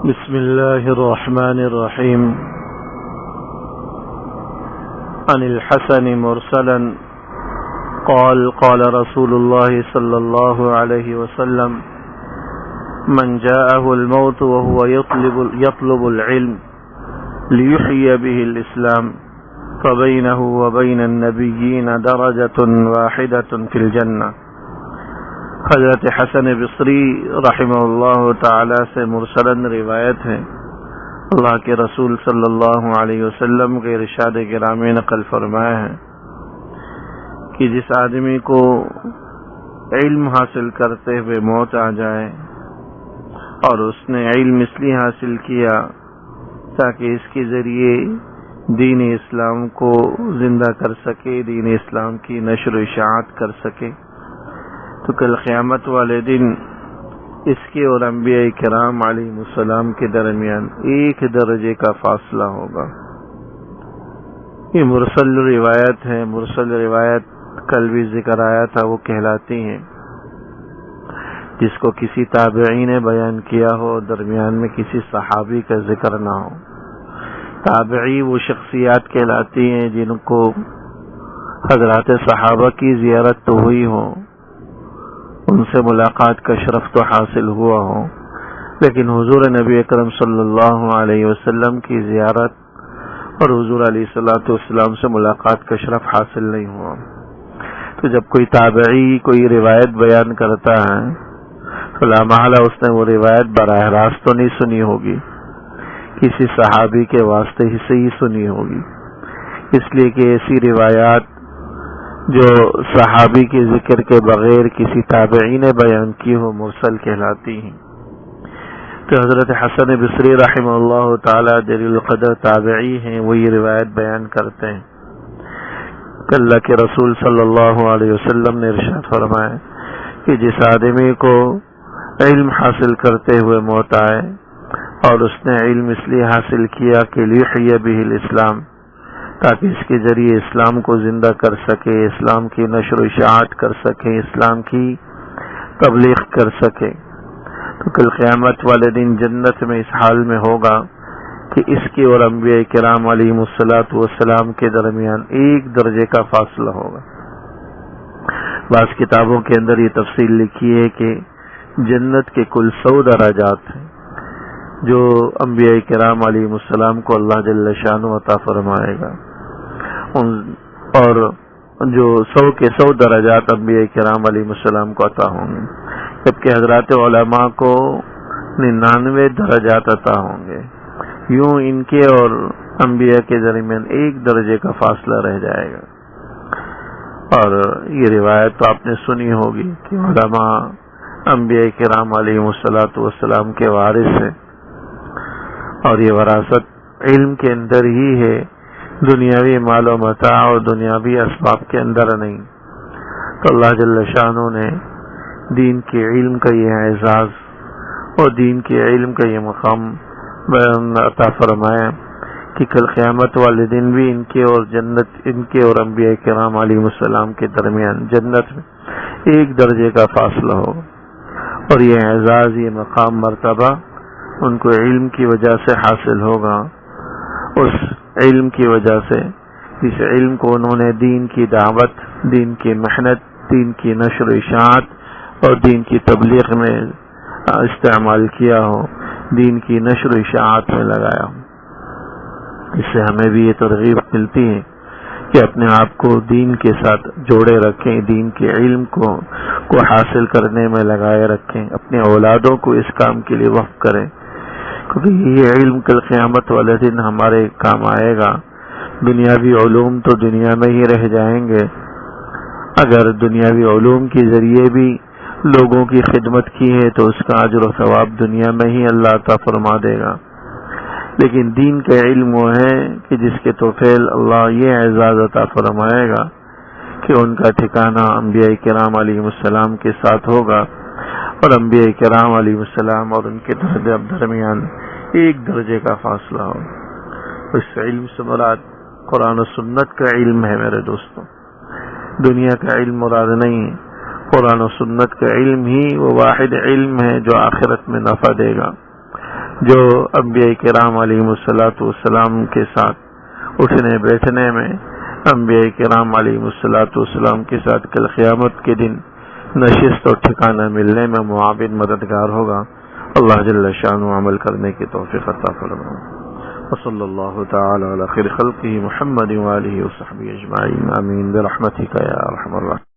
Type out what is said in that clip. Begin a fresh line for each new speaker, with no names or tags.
بسم الله الرحمن الرحيم. عن الحسن مرسلا قال قال رسول الله صلى الله عليه وسلم: من جاءه الموت وهو يطلب العلم ليحيي به الإسلام فبينه وبين النبيين درجة واحدة في الجنة. حضرت حسن بصری رحمہ اللہ تعالی سے مرسلاً روایت ہے، اللہ کے رسول صلی اللہ علیہ وسلم کے ارشاد گرامی نقل فرمایا ہے کہ جس آدمی کو علم حاصل کرتے ہوئے موت آ جائے اور اس نے علم اس لیے حاصل کیا تاکہ اس کے ذریعے دین اسلام کو زندہ کر سکے، دین اسلام کی نشر و اشاعت کر سکے، تو کل قیامت والے دن اس کے اور انبیاء کرام علیہ السلام کے درمیان ایک درجے کا فاصلہ ہوگا۔ یہ مرسل روایت ہے۔ مرسل روایت کل بھی ذکر آیا تھا، وہ کہلاتی ہیں جس کو کسی تابعی نے بیان کیا ہو، درمیان میں کسی صحابی کا ذکر نہ ہو۔ تابعی وہ شخصیات کہلاتی ہیں جن کو حضرات صحابہ کی زیارت تو ہوئی ہو، ان سے ملاقات کا شرف تو حاصل ہوا ہو، لیکن حضور نبی اکرم صلی اللہ علیہ وسلم کی زیارت اور حضور علیہ الصلوۃ والسلام سے ملاقات کا شرف حاصل نہیں ہوا۔ تو جب کوئی تابعی کوئی روایت بیان کرتا ہے تو لا محالہ اس نے وہ روایت براہ راست تو نہیں سنی ہوگی، کسی صحابی کے واسطے ہی سے ہی سنی ہوگی، اس لیے کہ ایسی روایات جو صحابی کے ذکر کے بغیر کسی تابعی نے بیان کی ہو مرسل کہلاتی ہیں۔ تو حضرت حسن بصری رحمہ اللہ تعالی جلیل القدر تابعی ہیں، وہ یہ روایت بیان کرتے ہیں کہ اللہ کے رسول صلی اللہ علیہ وسلم نے ارشاد فرمایا کہ جس آدمی کو علم حاصل کرتے ہوئے موت آئے اور اس نے علم اس لیے حاصل کیا کہ لیحیی بہ الاسلام، تاکہ اس کے ذریعے اسلام کو زندہ کر سکے، اسلام کی نشر و اشاعت کر سکے، اسلام کی تبلیغ کر سکے، تو کل قیامت والے دن جنت میں اس حال میں ہوگا کہ اس کے اور انبیاء کرام علیہم الصلوۃ والسلام کے درمیان ایک درجے کا فاصلہ ہوگا۔ بعض کتابوں کے اندر یہ تفصیل لکھی ہے کہ جنت کے کل 100 درجات ہیں جو انبیاء کرام علیہ السلام کو اللہ جل شانہ عطا فرمائے گا، اور جو 100 کے 100 درجات انبیاء کرام علیہ السلام کو عطا ہوں گے، جبکہ حضرات علماء کو 99 درجات عطا ہوں گے۔ یوں ان کے اور انبیاء کے درمیان ایک درجے کا فاصلہ رہ جائے گا۔ اور یہ روایت تو آپ نے سنی ہوگی کہ علماء انبیاء کرام علیہ السلام کے وارث ہیں، اور یہ وراثت علم کے اندر ہی ہے، دنیاوی مال و متاع اور دنیاوی اسباب کے اندر نہیں۔ تو اللہ جل شانہ نے دین کے علم کا یہ اعزاز اور دین کے علم کا یہ مقام عطا فرمایا کہ کل قیامت والے دن بھی ان کے اور انبیاء کرام علیہ السلام کے درمیان جنت میں ایک درجے کا فاصلہ ہوگا، اور یہ اعزاز، یہ مقام، مرتبہ ان کو علم کی وجہ سے حاصل ہوگا، اس علم کی وجہ سے جس علم کو انہوں نے دین کی دعوت، دین کی محنت، دین کی نشر و اشاعت اور دین کی تبلیغ میں استعمال کیا ہو، دین کی نشر و اشاعت میں لگایا ہو۔ اس سے ہمیں بھی یہ ترغیب ملتی ہے کہ اپنے آپ کو دین کے ساتھ جوڑے رکھیں، دین کے علم کو حاصل کرنے میں لگائے رکھیں، اپنے اولادوں کو اس کام کے لیے وقف کریں، کیونکہ یہ علم کل قیامت والے دن ہمارے کام آئے گا۔ دنیاوی علوم تو دنیا میں ہی رہ جائیں گے، اگر دنیاوی علوم کے ذریعے بھی لوگوں کی خدمت کی ہے تو اس کا اجر و ثواب دنیا میں ہی اللہ عطا فرما دے گا، لیکن دین کا علم وہ ہے کہ جس کے توفیل اللہ یہ اعزاز عطا فرمائے گا کہ ان کا ٹھکانہ انبیاء کرام علیہ السلام کے ساتھ ہوگا، اور انبیاء کرام علیہ السلام اور ان کے درمیان ایک درجے کا فاصلہ ہو۔ اس علم سے مراد قرآن و سنت کا علم ہے میرے دوستوں، دنیا کا علم مراد نہیں ہے۔ قرآن و سنت کا علم ہی وہ واحد علم ہے جو آخرت میں نفع دے گا، جو انبیاء کرام علیہم الصلوۃ والسلام کے ساتھ اٹھنے بیٹھنے میں انبیاء کرام علیہم الصلوۃ والسلام کے ساتھ کل قیامت کے دن نشست اور ٹھکانہ ملنے میں معاون مددگار ہوگا، اللہ جل شانہ عمل کرنے کی توفیق عطا فرمائے۔ وصلی اللہ تعالی علی خیر خلقہ محمد وآلہ وصحبہ اجمعین، آمین برحمتک یا ارحم الراحمین۔